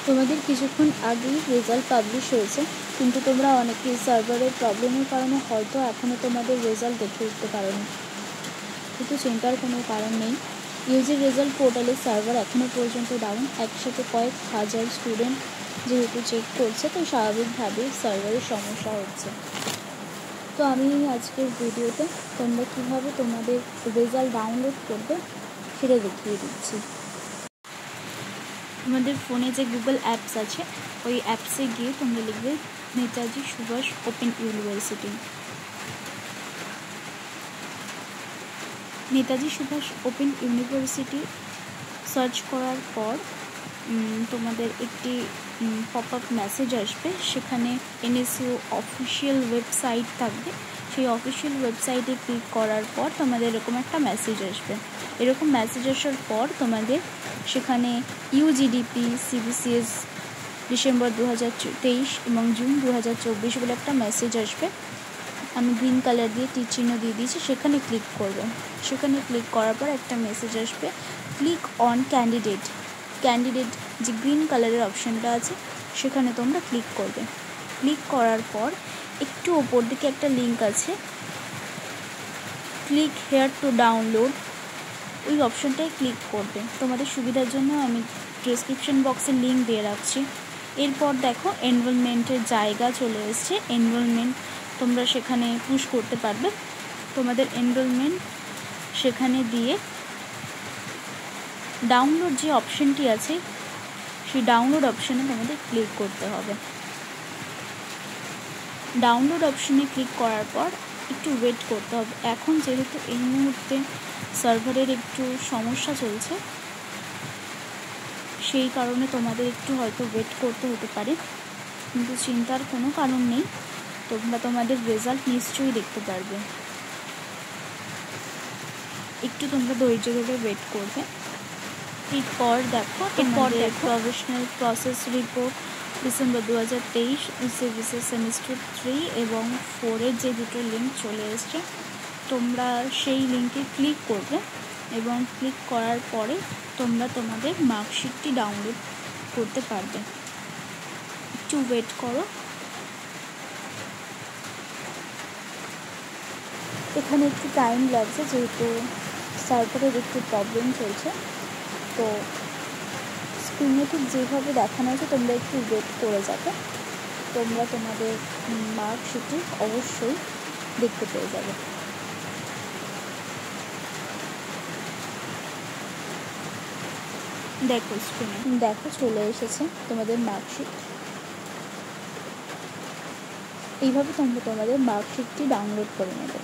তোমাদের কিছুক্ষণ আগেই রেজাল্ট পাবলিশ হয়েছে, কিন্তু তোমরা অনেকেই সার্ভারের প্রবলেমের কারণে হয়তো এখনও তোমাদের রেজাল্ট দেখে উঠতে পারোনি। কিন্তু চিন্তার কোনো কারণ নেই। ইউজি রেজাল্ট পোর্টালের সার্ভার এখনও পর্যন্ত ডাউন। একসাথে কয়েক হাজার স্টুডেন্ট যেহেতু চেক করছে, তো স্বাভাবিকভাবেই সার্ভারের সমস্যা হচ্ছে। তো আমি আজকের ভিডিওতে তোমরা কীভাবে তোমাদের রেজাল্ট ডাউনলোড করবে সেটা দেখিয়ে দিচ্ছি। তোমাদের ফোনে যে গুগল অ্যাপস আছে, ওই অ্যাপসে গিয়ে তোমরা লিখবে Netaji Subhash open university. Netaji Subhash open university search করার পর তোমাদের একটি পপ আপ মেসেজ আসবে। সেখানে এনএসইউ অফিসিয়াল ওয়েবসাইট থাকবে। সেই অফিসিয়াল ওয়েবসাইটে ক্লিক করার পর তোমাদের এরকম একটা মেসেজ আসবে। এরকম মেসেজ আসার পর তোমাদের সেখানে ইউজিডিপি সিবিসিএস ডিসেম্বর 2023 এবং জুন 2024 বলে একটা মেসেজ আসবে। আমি গ্রিন কালার দিয়ে টিক চিহ্ন দিয়ে দিয়েছি, সেখানে ক্লিক করবে। সেখানে ক্লিক করার পর একটা মেসেজ আসবে, ক্লিক অন ক্যান্ডিডেট যে গ্রিন কালারের অপশানটা আছে সেখানে তোমরা ক্লিক করবে। ক্লিক করার পর একটু ওপর দিকে একটা লিঙ্ক আছে, ক্লিক হেয়ার টু ডাউনলোড, ওই অপশানটায় ক্লিক করবে। তোমাদের সুবিধার জন্য আমি ডেসক্রিপশন বক্সে লিঙ্ক দিয়ে রাখছি। এরপর দেখো এনরোলমেন্টের জায়গা চলে এসছে। এনরোলমেন্ট তোমরা সেখানে পুশ করতে পারবে। তোমাদের এনরোলমেন্ট সেখানে দিয়ে ডাউনলোড যে অপশানটি আছে সেই ডাউনলোড অপশানে তোমাদের ক্লিক করতে হবে। ডাউনলোড অপশানে ক্লিক করার পর একটু ওয়েট করতে হবে। এখন যেহেতু এই মুহূর্তে সার্ভারের একটু সমস্যা চলছে, সেই কারণে তোমাদের একটু হয়তো ওয়েট করতে হতে পারে, কিন্তু চিন্তার কোনো কারণ নেই। তোমরা তোমাদের রেজাল্ট নিশ্চয়ই দেখতে পারবে। একটু তোমরা ধৈর্য ধরে ওয়েট করবে। এরপর দেখো professional process report December 2023 CBCS semester 3 এবং 4-এর যে দুটো লিঙ্ক চলে এসছে, তোমরা সেই লিঙ্কে ক্লিক করবে এবং ক্লিক করার পরে তোমরা তোমাদের মার্কশিটটি ডাউনলোড করতে পারবে। একটু ওয়েট করো। এখানে একটু টাইম লাগছে যেহেতু সার্ভারের একটু প্রবলেম চলছে। তো স্ক্রিনে ঠিক যেভাবে দেখানো আছে তোমরা একটু ওয়েট করে যাবে। তোমরা তোমাদের মার্কশিটটি অবশ্যই দেখতে পেয়ে যাবে। দেখো স্ক্রিনে দেখো চলে এসেছে তোমাদের মার্কশিট। এইভাবে তোমরা তোমাদের মার্কশিটটি ডাউনলোড করে নেবে।